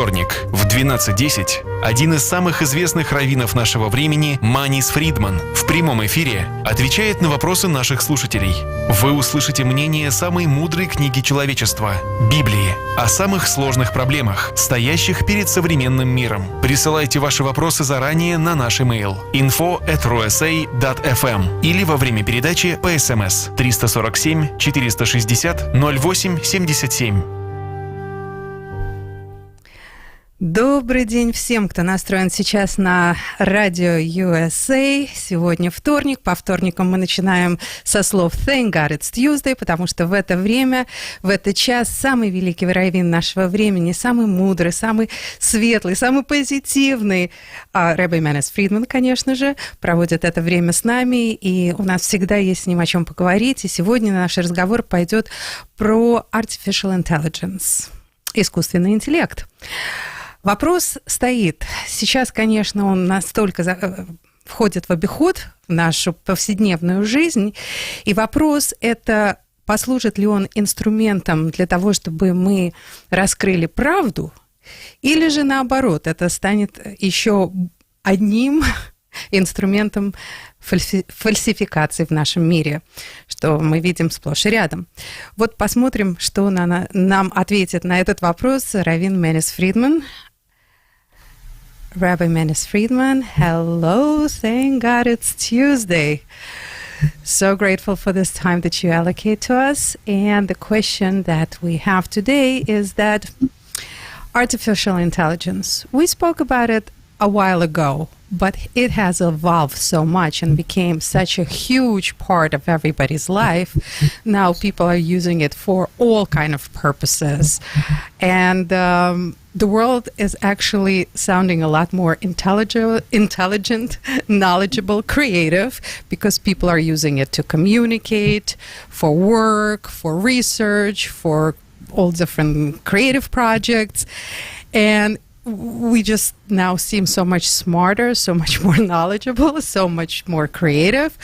вторник в 12:10 один из самых известных раввинов нашего времени, Манис Фридман, в прямом эфире отвечает на вопросы наших слушателей. Вы услышите мнение самой мудрой книги человечества – Библии, о самых сложных проблемах, стоящих перед современным миром. Присылайте ваши вопросы заранее на наш имейл info@rusa.fm или во время передачи по СМС 347 460 08 77. Добрый день всем, кто настроен сейчас на радио USA. Сегодня вторник. По вторникам мы начинаем со слов «Thank God it's Tuesday», потому что в это время, в этот час самый великий раввин нашего времени, самый мудрый, самый светлый, самый позитивный Раввин Маниса Фридмана, конечно же, проводит это время с нами, и у нас всегда есть с ним о чем поговорить. И сегодня наш разговор пойдет про artificial intelligence, искусственный интеллект. Вопрос стоит. Сейчас, конечно, он настолько входит в обиход, в нашу повседневную жизнь. И вопрос это, послужит ли он инструментом для того, чтобы мы раскрыли правду, или же наоборот, это станет еще одним инструментом фальсификации в нашем мире, что мы видим сплошь и рядом. Вот посмотрим, что нам ответит на этот вопрос Раввин Маниса Фридман. Раввin Maниsa Fridmana, hello, thank God it's Tuesday. So grateful for this time that you allocate to us. And the question that we have today is that artificial intelligence, we spoke about it a while ago, but it has evolved so much and became such a huge part of everybody's life. Now people are using it for all kind of purposes. And the world is actually sounding a lot more intelligent, knowledgeable, creative, because people are using it to communicate, for work, for research, for all different creative projects. And we just now seem so much smarter, so much more knowledgeable, so much more creative.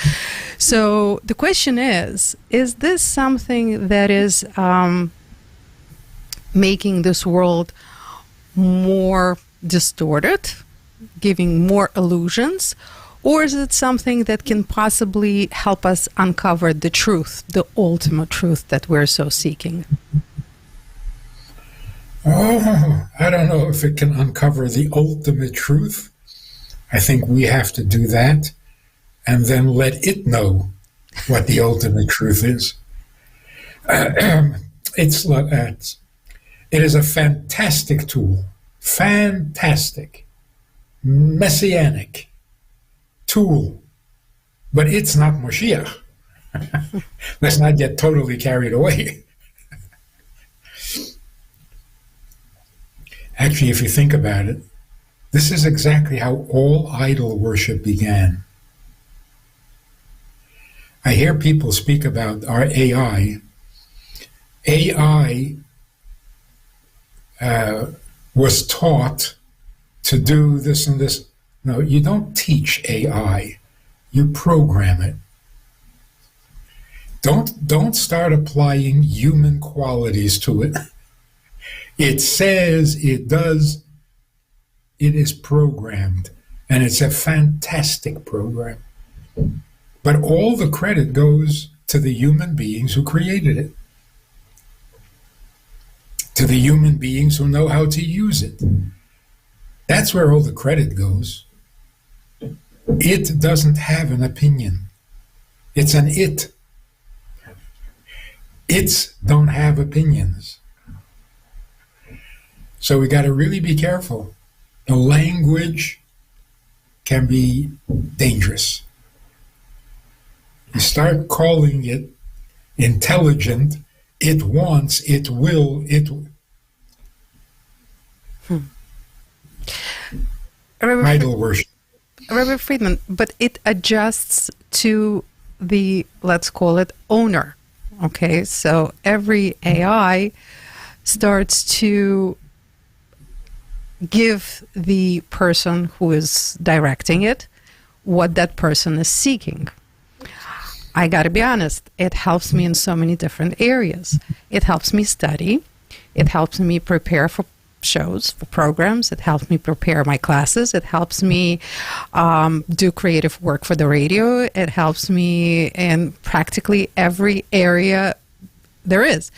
So the question is this something that is making this world more distorted, giving more illusions, or is it something that can possibly help us uncover the truth, the ultimate truth that we're so seeking? Oh, I don't know if it can uncover the ultimate truth. I think we have to do that and then let it know what the ultimate truth is. It is a fantastic tool, fantastic, messianic tool, but it's not Moshiach. Let's not get totally carried away. Actually, if you think about it, this is exactly how all idol worship began. I hear people speak about our AI. AI was taught to do this and this. No, you don't teach AI. You program it. Don't start applying human qualities to it. It says, it does, it is programmed, and it's a fantastic program. But all the credit goes to the human beings who created it, to the human beings who know how to use it. That's where all the credit goes. It doesn't have an opinion. It's an it. It's don't have opinions. So we got to really be careful. The language can be dangerous. You start calling it intelligent, it wants, it will, idol worship. Ravvin Fridman, but it adjusts to the, let's call it, owner. Okay, so every AI starts to give the person who is directing it what that person is seeking. I got to be honest, it helps me in so many different areas. It helps me study. It helps me prepare for shows, for programs. It helps me prepare my classes. It helps me do creative work for the radio. It helps me in practically every area there is.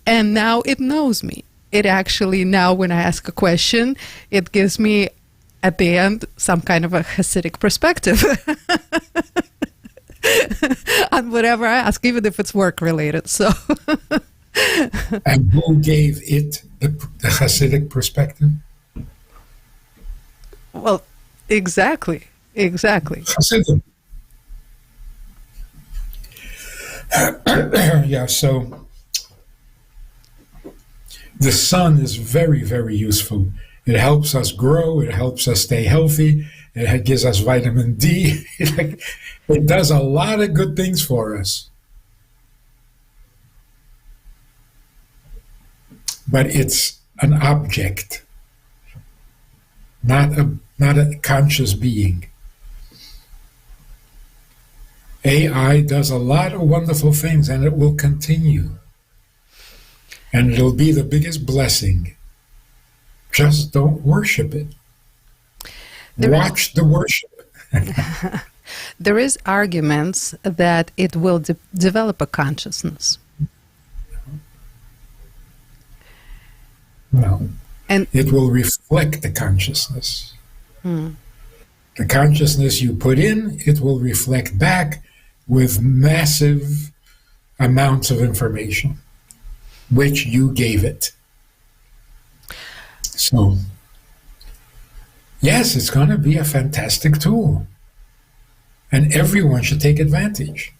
And now it knows me. It actually, now when I ask a question, it gives me at the end some kind of a Hasidic perspective on whatever I ask, even if it's work related. So and who gave it the Hasidic perspective? Well, exactly. Hasidim. Yeah, so the sun is very, very useful. It helps us grow. It helps us stay healthy. It gives us vitamin D. It does a lot of good things for us. But it's an object, not a conscious being. AI does a lot of wonderful things, and it will continue. And it'll be the biggest blessing. Just don't worship it. Watch the worship. There is arguments that it will develop a consciousness. No. And it will reflect the consciousness. The consciousness you put in, it will reflect back with massive amounts of information, which you gave it. So, yes, it's going to be a fantastic tool. And everyone should take advantage.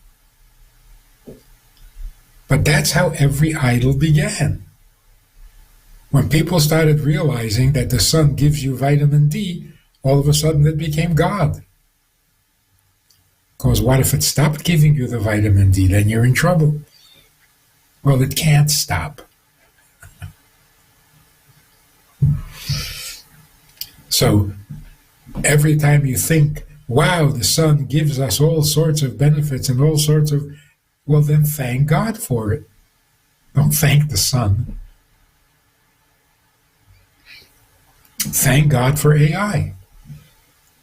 But that's how every idol began. When people started realizing that the sun gives you vitamin D, all of a sudden it became God. Because what if it stopped giving you the vitamin D? Then you're in trouble. Well, it can't stop. So every time you think, wow, the sun gives us all sorts of benefits and all sorts of, well, then thank God for it. Don't thank the sun. Thank God for AI.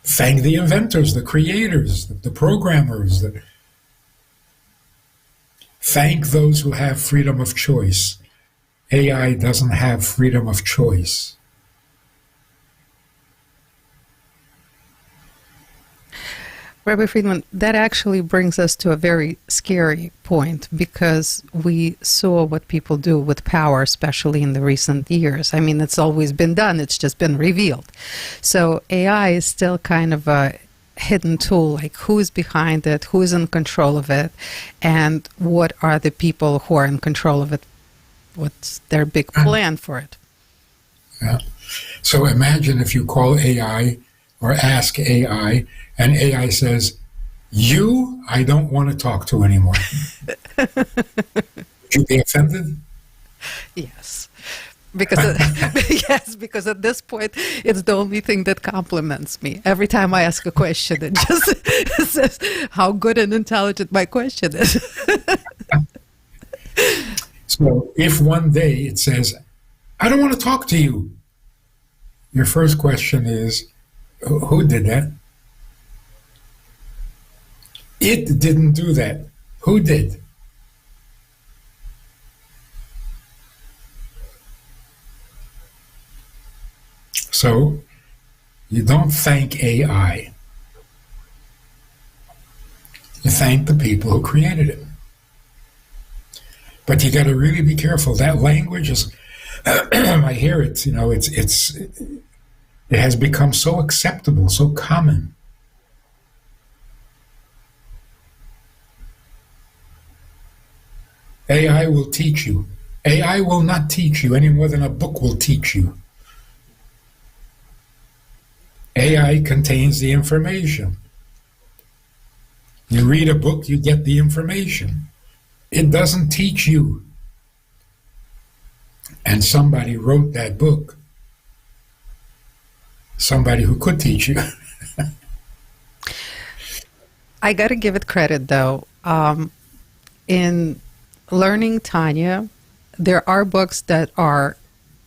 Thank the inventors, the creators, the programmers. Thank those who have freedom of choice. AI doesn't have freedom of choice. Rabbi Friedman, that actually brings us to a very scary point, because we saw what people do with power, especially in the recent years. I mean, it's always been done. It's just been revealed. So AI is still kind of a hidden tool, like who's behind it, who's in control of it, and what are the people who are in control of it? What's their big plan for it? Yeah. So imagine if you call AI or ask AI, and AI says, I don't want to talk to anymore. Would you be offended? Yes. Because because at this point, it's the only thing that compliments me. Every time I ask a question, it just says how good and intelligent my question is. So if one day it says, I don't want to talk to you, your first question is, who did that? It didn't do that. Who did? So you don't thank AI. You thank the people who created it. But you got to really be careful. That language is, I hear it, it has become so acceptable, so common. AI will teach you. AI will not teach you any more than a book will teach you. AI contains the information. You read a book, you get the information. It doesn't teach you. And somebody wrote that book. Somebody who could teach you. I got to give it credit, though. In learning Tanya, there are books that are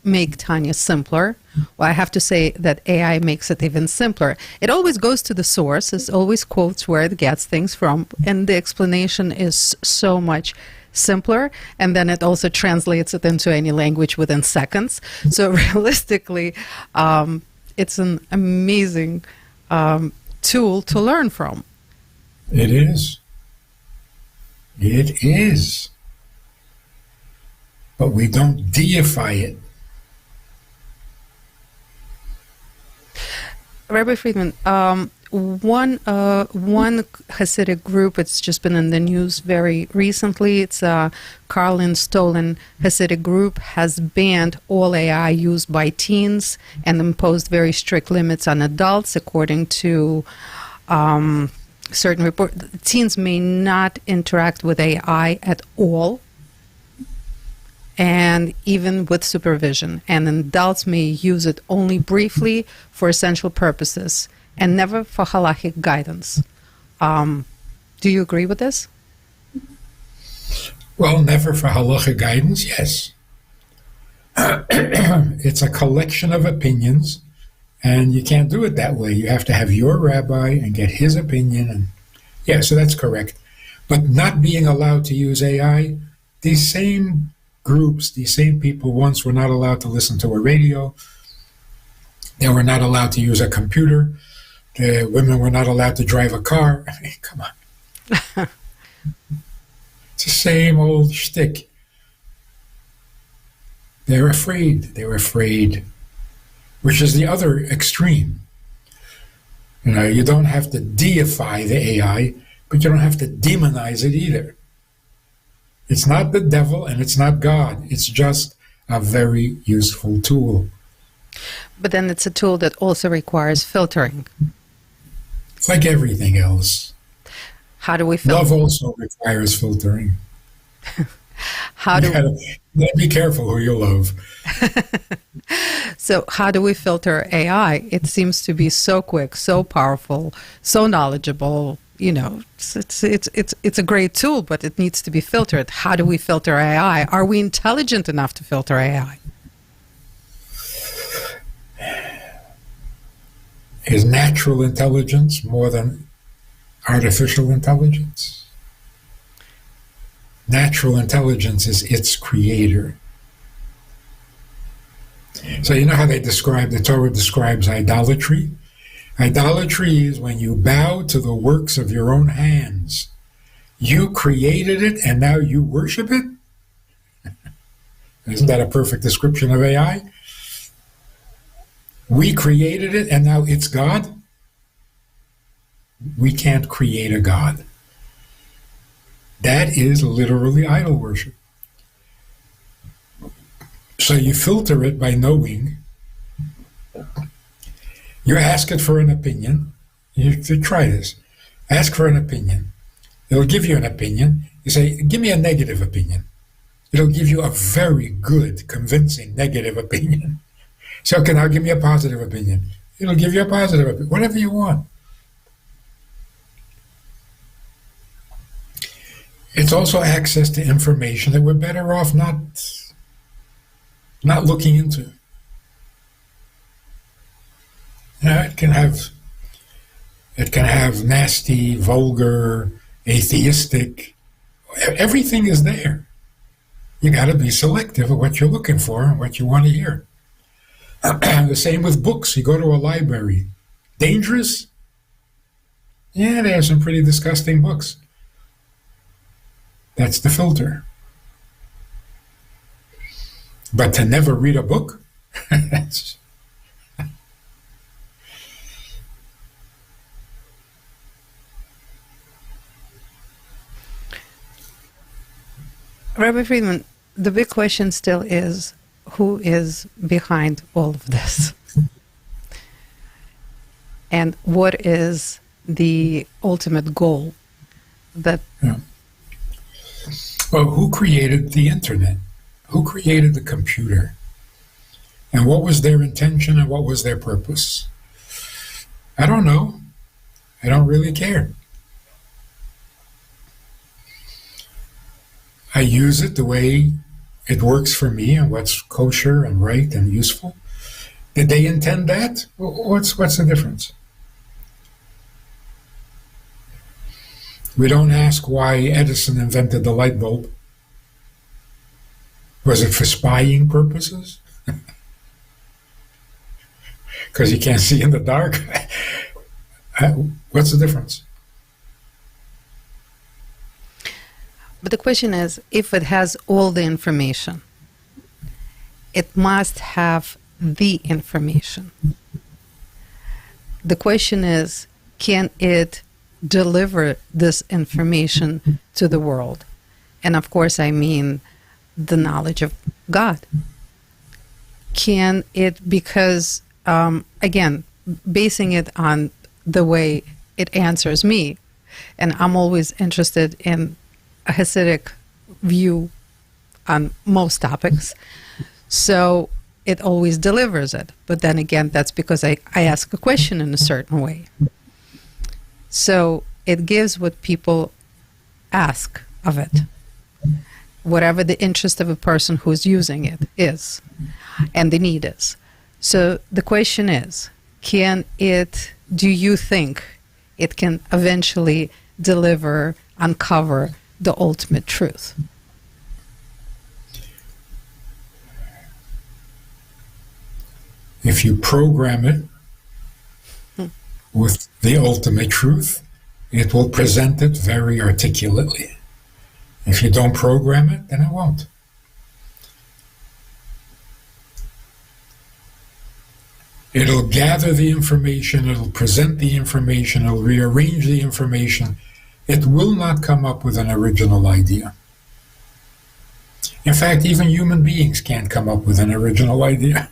make Tanya simpler. Well, I have to say that AI makes it even simpler. It always goes to the source, it always quotes where it gets things from, and the explanation is so much simpler, and then it also translates it into any language within seconds. So realistically, it's an amazing tool to learn from. It is. It is. But we don't deify it. Rabbi Friedman, one Hasidic group, it's just been in the news very recently, it's a Karlin Stolen Hasidic group, has banned all AI used by teens and imposed very strict limits on adults. According to certain reports, teens may not interact with AI at all, and even with supervision, and adults may use it only briefly for essential purposes and never for halachic guidance. Do you agree with this? Well, never for halachic guidance, yes. It's a collection of opinions, and you can't do it that way. You have to have your rabbi and get his opinion. And yeah, so that's correct. But not being allowed to use AI, these same groups, these same people once were not allowed to listen to a radio. They were not allowed to use a computer. The women were not allowed to drive a car. I mean, come on. It's the same old shtick. They're afraid. They're afraid, which is the other extreme. You know, you don't have to deify the AI, but you don't have to demonize it either. It's not the devil and it's not God. It's just a very useful tool. But then it's a tool that also requires filtering. It's like everything else. How do we filter? Love also requires filtering. How do you gotta be careful who you love. So how do we filter AI? It seems to be so quick, so powerful, so knowledgeable. You know, it's a great tool, but it needs to be filtered. How do we filter AI? Are we intelligent enough to filter AI? Is natural intelligence more than artificial intelligence? Natural intelligence is its creator. So you know how the Torah describes idolatry? Idolatry is when you bow to the works of your own hands. You created it and now you worship it? Isn't that a perfect description of AI? We created it and now it's God? We can't create a God. That is literally idol worship. So you filter it by knowing. You ask it for an opinion. You should try this. Ask for an opinion. It'll give you an opinion. You say, give me a negative opinion. It'll give you a very good, convincing negative opinion. So okay, now give me a positive opinion. It'll give you a positive opinion, whatever you want. It's also access to information that we're better off not looking into. It can have nasty, vulgar, atheistic. Everything is there. You got to be selective of what you're looking for and what you want to hear. The same with books. You go to a library. Dangerous? Yeah, they have some pretty disgusting books. That's the filter. But to never read a book? That's... Rabbi Friedman, the big question still is, who is behind all of this? And what is the ultimate goal? That Well, who created the internet? Who created the computer? And what was their intention and what was their purpose? I don't know. I don't really care. I use it the way it works for me and what's kosher and right and useful. Did they intend that? What's the difference? We don't ask why Edison invented the light bulb. Was it for spying purposes? Because you can't see in the dark? What's the difference? But the question is, if it has all the information, it must have the information. The question is, can it deliver this information to the world? And of course, I mean the knowledge of God. Can it, because, again, basing it on the way it answers me, and I'm always interested in a Hasidic view on most topics, so it always delivers it. But then again, that's because I ask a question in a certain way. So it gives what people ask of it, whatever the interest of a person who's using it is, and the need is. So the question is, do you think it can eventually uncover the ultimate truth? If you program it with the ultimate truth, it will present it very articulately. If you don't program it, then it won't. It'll gather the information, it'll present the information, it'll rearrange the information. It will not come up with an original idea. In fact, even human beings can't come up with an original idea.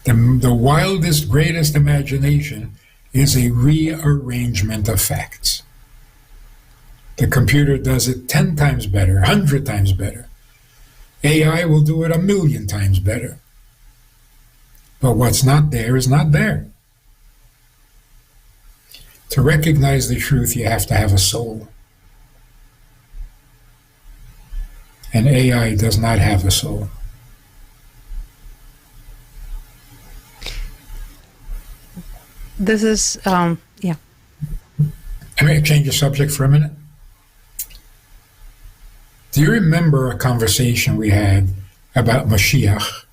The wildest, greatest imagination is a rearrangement of facts. The computer does it 10 times better, 100 times better. AI will do it 1,000,000 times better. But what's not there is not there. To recognize the truth, you have to have a soul. And AI does not have a soul. This is, yeah. I may change the subject for a minute. Do you remember a conversation we had about Mashiach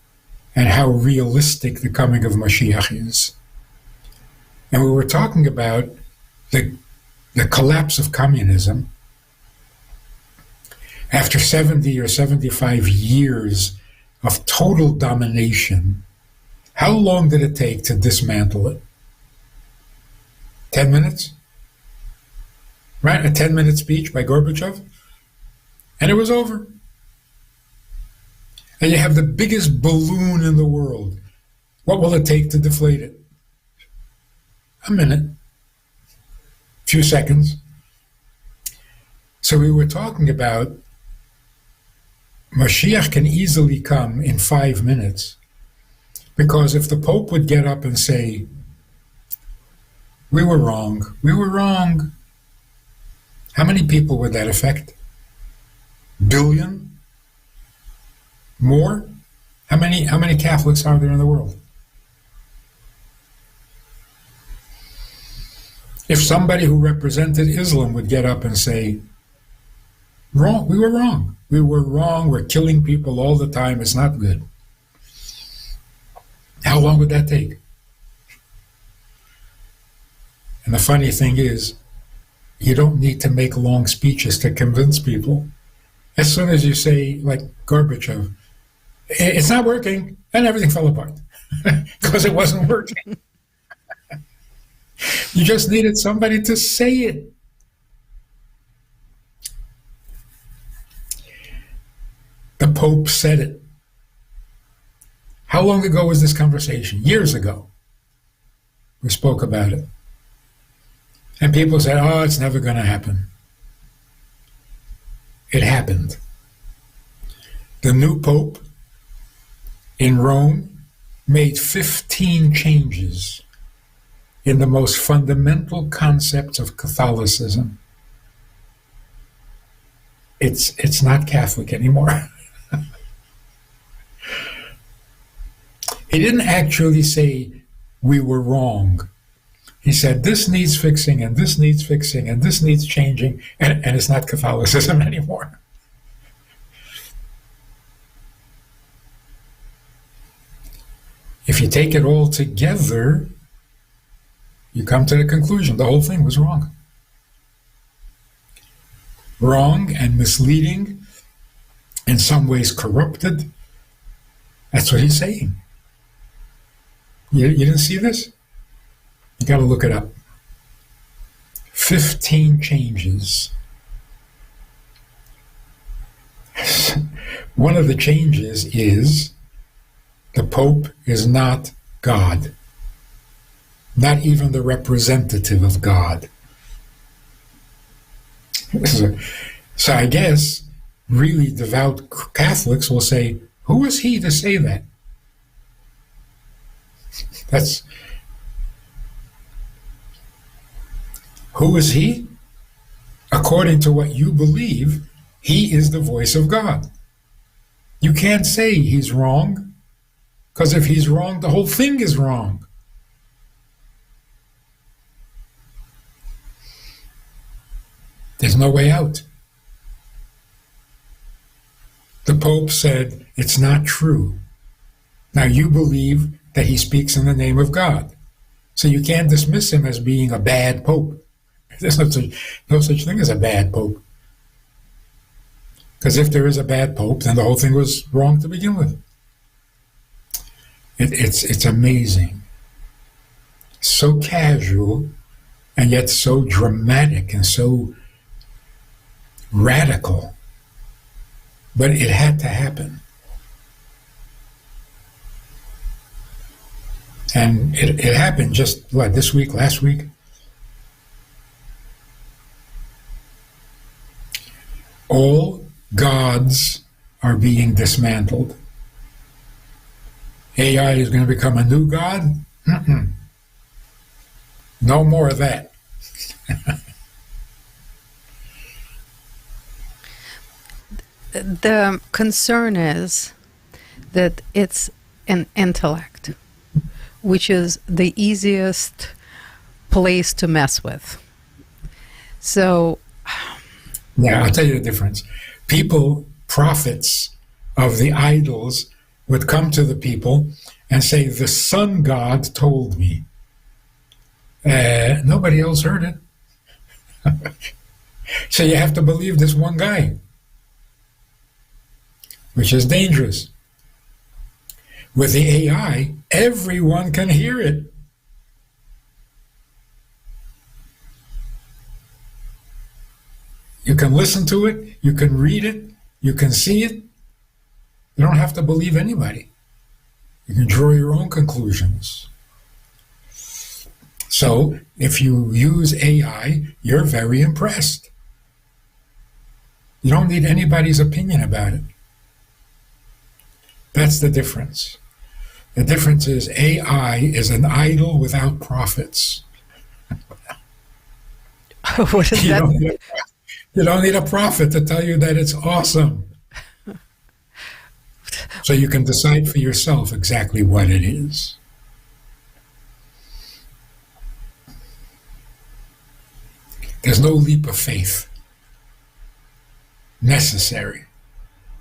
and how realistic the coming of Mashiach is? And we were talking about the collapse of communism after 70 or 75 years of total domination. How long did it take to dismantle it? 10 minutes? Right? A 10-minute speech by Gorbachev? And it was over. And you have the biggest balloon in the world. What will it take to deflate it? A minute. Few seconds. So we were talking about Mashiach can easily come in 5 minutes, because if the Pope would get up and say, we were wrong, how many people would that affect? Billion? More? How many Catholics are there in the world? If somebody who represented Islam would get up and say, wrong, we were wrong, we're killing people all the time, it's not good. How long would that take? And the funny thing is, you don't need to make long speeches to convince people. As soon as you say, like Gorbachev, it's not working, and everything fell apart because it wasn't working. You just needed somebody to say it. The Pope said it. How long ago was this conversation? Years ago. We spoke about it. And people said, oh, it's never going to happen. It happened. The new Pope in Rome made 15 changes in the most fundamental concepts of Catholicism. it's not Catholic anymore. He didn't actually say we were wrong. He said this needs fixing, and this needs fixing, and this needs changing, and it's not Catholicism anymore. If you take it all together, you come to the conclusion the whole thing was wrong. Wrong and misleading, in some ways corrupted. That's what he's saying. You didn't see this? You got to look it up. 15 changes. One of the changes is the Pope is not God, not even the representative of God. So I guess really devout Catholics will say, who is he to say that? Who is he? According to what you believe, he is the voice of God. You can't say he's wrong, because if he's wrong, the whole thing is wrong. There's no way out. The Pope said it's not true. Now you believe that he speaks in the name of God. So you can't dismiss him as being a bad Pope. There's no such thing as a bad Pope. Because if there is a bad Pope, then the whole thing was wrong to begin with. It's amazing. So casual, and yet so dramatic and so radical. But it had to happen. And it happened just, this week, last week? All gods are being dismantled. AI is going to become a new god? No more of that. The concern is that it's an intellect, which is the easiest place to mess with. So, yeah, I'll tell you the difference. People, prophets of the idols, would come to the people and say, the sun god told me. Nobody else heard it. So you have to believe this one guy, which is dangerous. With the AI, everyone can hear it. You can listen to it, you can read it, you can see it. You don't have to believe anybody. You can draw your own conclusions. So, if you use AI, you're very impressed. You don't need anybody's opinion about it. That's the difference. The difference is AI is an idol without prophets. what is that? You don't need a prophet to tell you that it's awesome. So you can decide for yourself exactly what it is. There's no leap of faith necessary.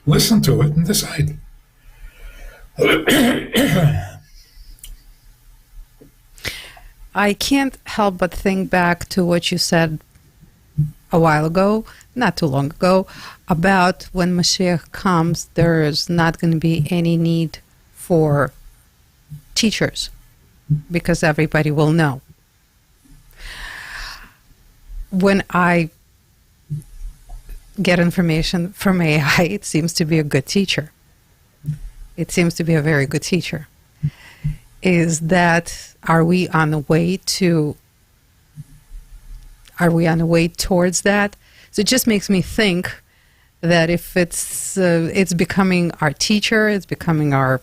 Listen to it and decide. I can't help but think back to what you said a while ago, not too long ago, about when Mashiach comes, there's not going to be any need for teachers because everybody will know. When I get information from AI, it seems to be a good teacher. It seems to be a very good teacher. Are we on the way towards that? So it just makes me think that if it's becoming our teacher, it's becoming our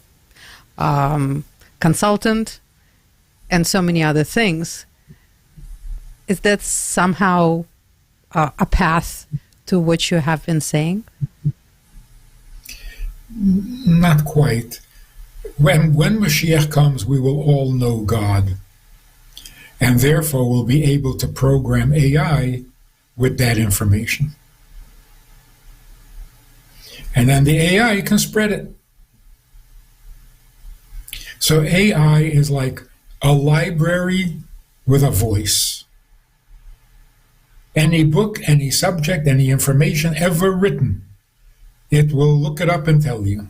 consultant, and so many other things, is that somehow a path to what you have been saying? Not quite. When Mashiach comes, we will all know God, and therefore we'll be able to program AI with that information. And then the AI can spread it. So AI is like a library with a voice. Any book, any subject, any information ever written, it will look it up and tell you.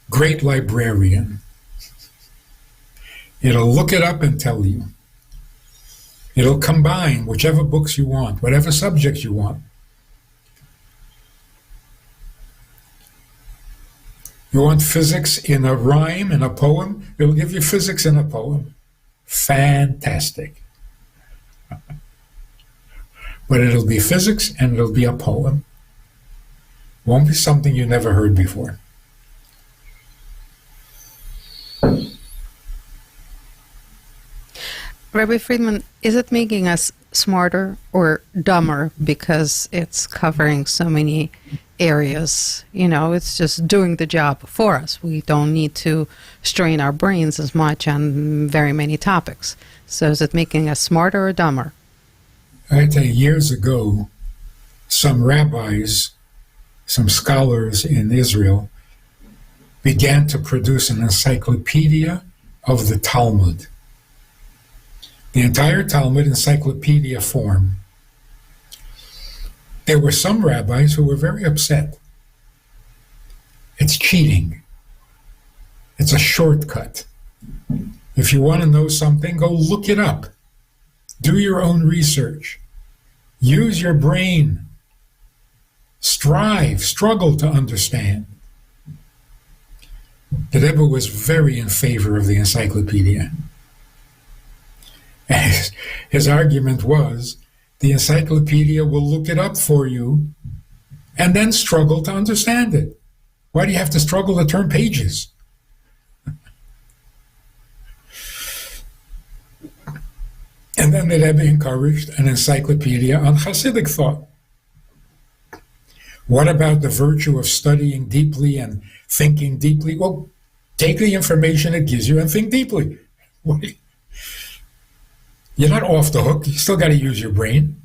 Great librarian. It'll look it up and tell you. It'll combine whichever books you want, whatever subjects you want. You want physics in a rhyme, in a poem? It'll give you physics in a poem. Fantastic. But it'll be physics and it'll be a poem. Won't be something you never heard before. Rabbi Fridman, is it making us smarter or dumber because it's covering so many areas? You know, it's just doing the job for us. We don't need to strain our brains as much on very many topics. So is it making us smarter or dumber? I tell you, years ago, some rabbis, some scholars in Israel began to produce an encyclopedia of the Talmud. The entire Talmud, encyclopedia form. There were some rabbis who were very upset. It's cheating. It's a shortcut. If you want to know something, go look it up. Do your own research. Use your brain. Strive, struggle to understand. The Rebbe was very in favor of the encyclopedia. And his argument was, the encyclopedia will look it up for you and then struggle to understand it. Why do you have to struggle to turn pages? And then the Rebbe encouraged an encyclopedia on Hasidic thought. What about the virtue of studying deeply and thinking deeply? Well, take the information it gives you and think deeply. You're not off the hook. You still got to use your brain.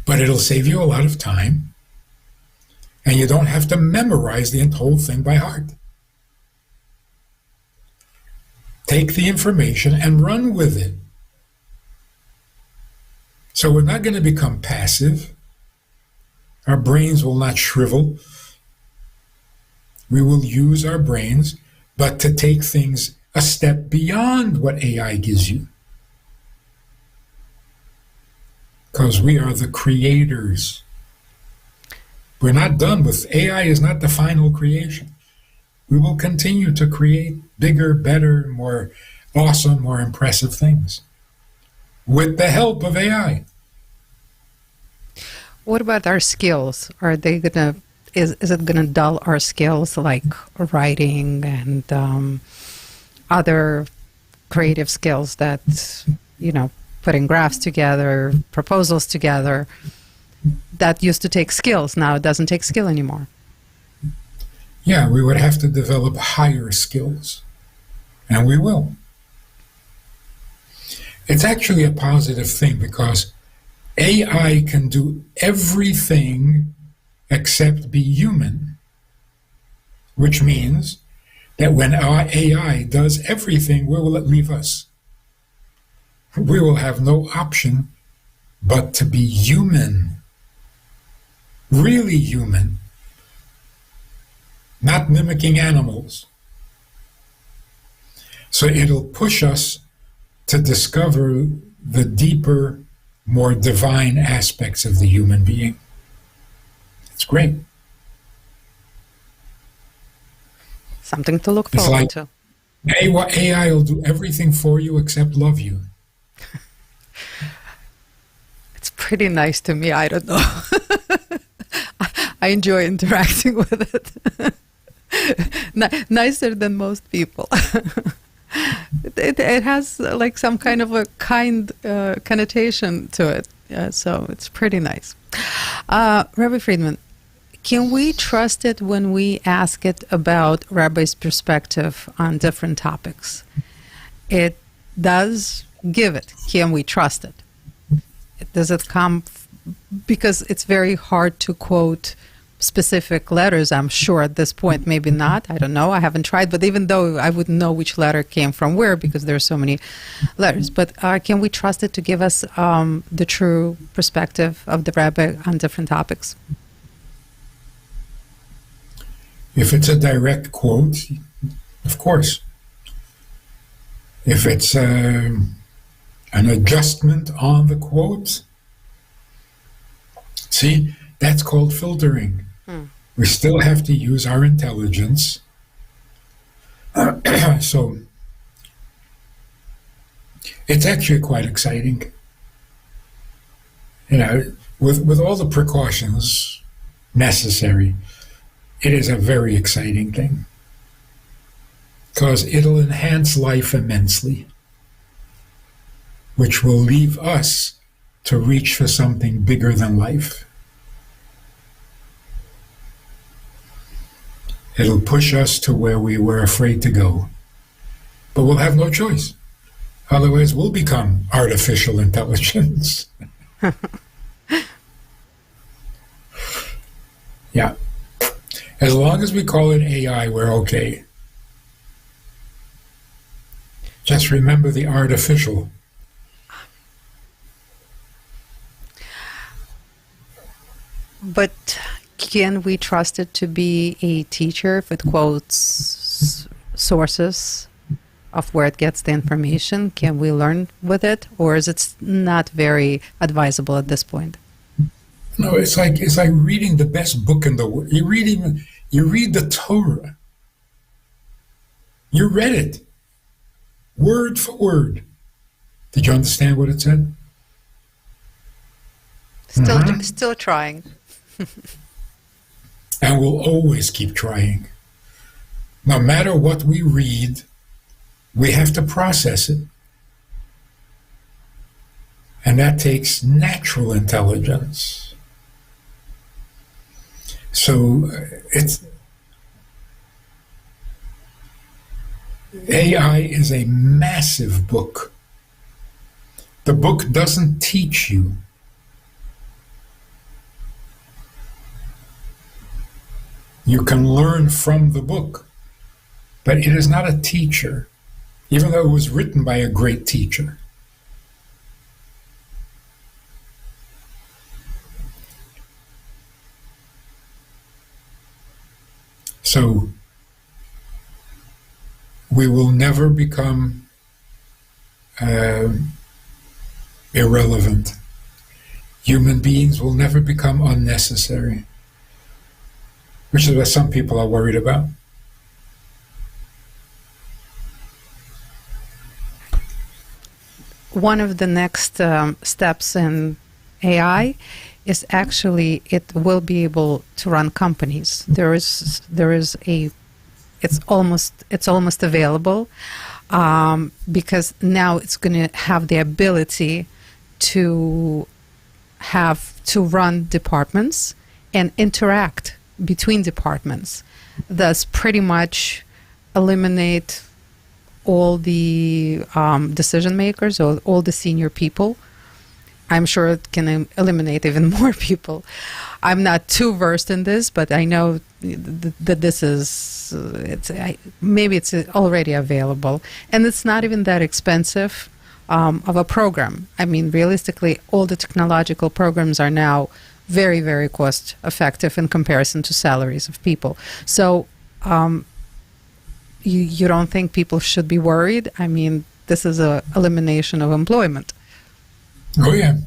But it'll save you a lot of time. And you don't have to memorize the whole thing by heart. Take the information and run with it. So we're not going to become passive. Our brains will not shrivel. We will use our brains, but to take things a step beyond what AI gives you. Because we are the creators. We're not done with AI. Is not the final creation. We will continue to create bigger, better, more awesome, more impressive things with the help of AI. What about our skills? Are they gonna? Is it gonna dull our skills like writing and other creative skills that, you know, putting graphs together, proposals together? That used to take skills. Now it doesn't take skill anymore. Yeah, we would have to develop higher skills, and we will. It's actually a positive thing because AI can do everything except be human, which means that when our AI does everything, where will it leave us? We will have no option but to be human, really human. Not mimicking animals. So it'll push us to discover the deeper, more divine aspects of the human being. It's great. Something to look forward to. AI will do everything for you except love you. It's pretty nice to me. I don't know. I enjoy interacting with it. Nicer than most people. It has like some kind of a kind connotation to it. So it's pretty nice. Rabbi Friedman, can we trust it when we ask it about Rabbi's perspective on different topics? It does give it. Can we trust it? Does it come... Because it's very hard to quote specific letters, I'm sure at this point. Maybe not. I don't know. I haven't tried. But even though I wouldn't know which letter came from where because there are so many letters. But can we trust it to give us the true perspective of the Rabbi on different topics? If it's a direct quote, of course. If it's an adjustment on the quote, see, that's called filtering. We still have to use our intelligence. So it's actually quite exciting. You know, with all the precautions necessary, it is a very exciting thing. Because it'll enhance life immensely, which will leave us to reach for something bigger than life. It'll push us to where we were afraid to go. But we'll have no choice. Otherwise, we'll become artificial intelligence. Yeah. As long as we call it AI, we're okay. Just remember the artificial. But can we trust it to be a teacher if it quotes sources of where it gets the information? Can we learn with it, or is it not very advisable at this point? No, it's like reading the best book in the world. You read the Torah. You read it, word for word. Did you understand what it said? Still trying. And we'll always keep trying. No matter what we read, we have to process it. And that takes natural intelligence. So AI is a massive book. The book doesn't teach you. You can learn from the book, but it is not a teacher, even though it was written by a great teacher. So, we will never become irrelevant. Human beings will never become unnecessary, which is what some people are worried about. One of the next steps in AI is actually it will be able to run companies. It's almost available because now it's going to have the ability to run departments and interact between departments, thus pretty much eliminate all the decision makers or all the senior people. I'm sure it can eliminate even more people. I'm not too versed in this, but I know that this is, maybe it's already available. And it's not even that expensive of a program. I mean, realistically, all the technological programs are now very, very cost effective in comparison to salaries of people. So you don't think people should be worried? I mean, this is an elimination of employment. Oh, yeah.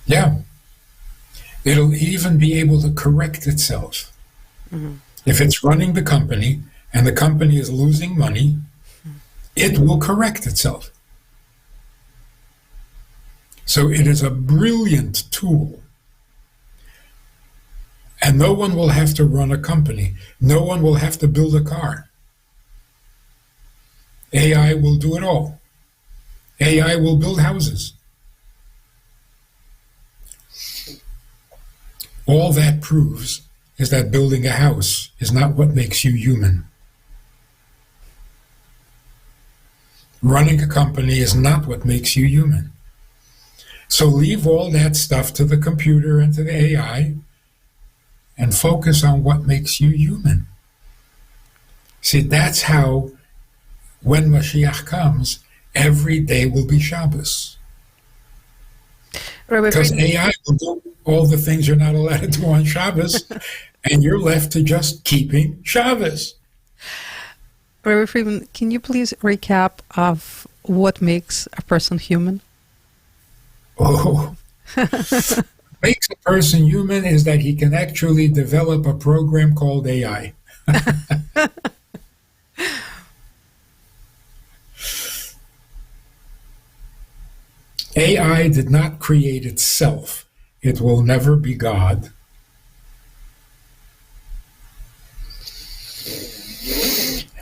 Yeah. It'll even be able to correct itself. Mm-hmm. If it's running the company and the company is losing money, it will correct itself. So it is a brilliant tool. And no one will have to run a company. No one will have to build a car. AI will do it all. AI will build houses. All that proves is that building a house is not what makes you human. Running a company is not what makes you human. So leave all that stuff to the computer and to the AI and focus on what makes you human. See, that's how, when Mashiach comes, every day will be Shabbos. Because AI will do all the things you're not allowed to do on Shabbos, and you're left to just keeping Shabbos. Rabbi Friedman, can you please recap of what makes a person human? Oh, makes a person human is that he can actually develop a program called AI. AI did not create itself. It will never be God.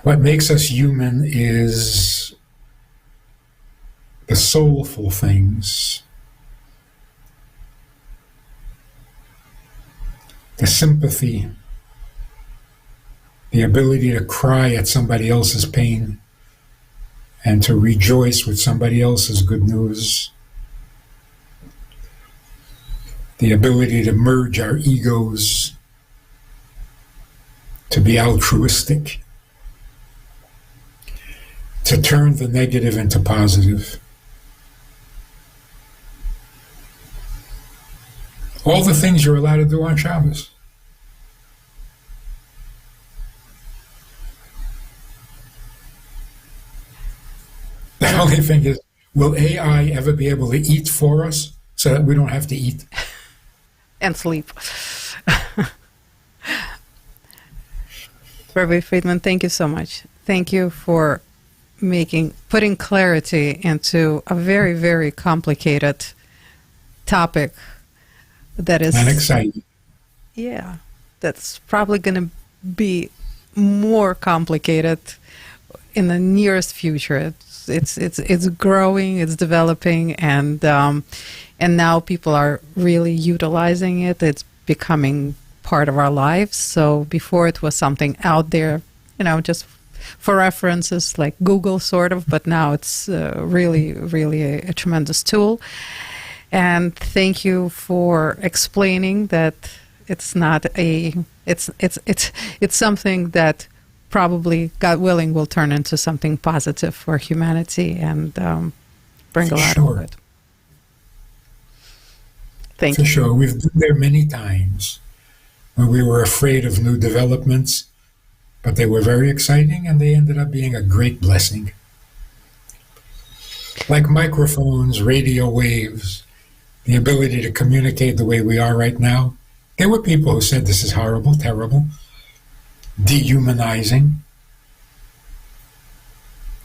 What makes us human is the soulful things, the sympathy, the ability to cry at somebody else's pain and to rejoice with somebody else's good news, the ability to merge our egos, to be altruistic, to turn the negative into positive. All the things you're allowed to do on Shabbos. The only thing is, will AI ever be able to eat for us so that we don't have to eat? And sleep. Rabbi Friedman, thank you so much. Thank you for putting clarity into a very, very complicated topic that is... And exciting. Yeah, that's probably going to be more complicated in the nearest future. It's growing, it's developing, and now people are really utilizing it. It's becoming part of our lives. So before it was something out there, just for references like Google sort of, but now it's really, really a tremendous tool. And thank you for explaining that it's not it's something that probably, God willing, will turn into something positive for humanity and bring a lot of good. Thank you. For sure. We've been there many times when we were afraid of new developments, but they were very exciting and they ended up being a great blessing. Like microphones, radio waves, the ability to communicate the way we are right now. There were people who said this is horrible, terrible, dehumanizing.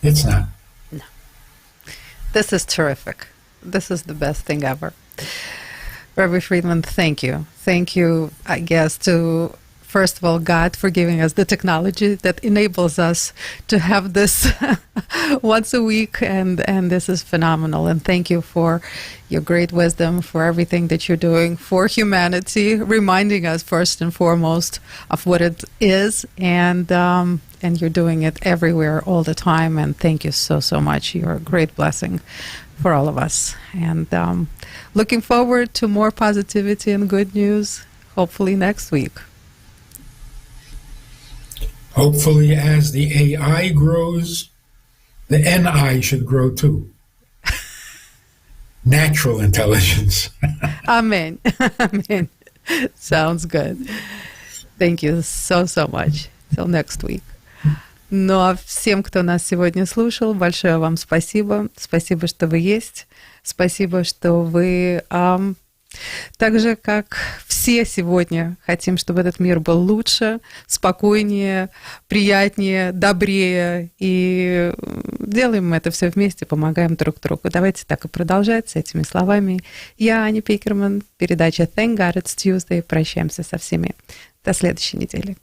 It's not. No. This is terrific. This is the best thing ever. Rabbi Friedman, thank you. Thank you, I guess, to, first of all, God for giving us the technology that enables us to have this once a week, and this is phenomenal. And thank you for your great wisdom, for everything that you're doing for humanity, reminding us first and foremost of what it is, and you're doing it everywhere all the time. And thank you so, so much. You're a great blessing for all of us. And looking forward to more positivity and good news, hopefully next week. Hopefully, as the AI grows, the NI should grow too. Natural intelligence. Amen. Amen. Sounds good. Thank you so, so much. Till next week. Ну а всем, кто нас сегодня слушал, большое вам спасибо. Спасибо, что вы есть. Спасибо, что вы так же, как все сегодня, хотим, чтобы этот мир был лучше, спокойнее, приятнее, добрее. И делаем мы это все вместе, помогаем друг другу. Давайте так и продолжать с этими словами. Я Аня Пекерман, передача Thank God It's Tuesday. Прощаемся со всеми. До следующей недели.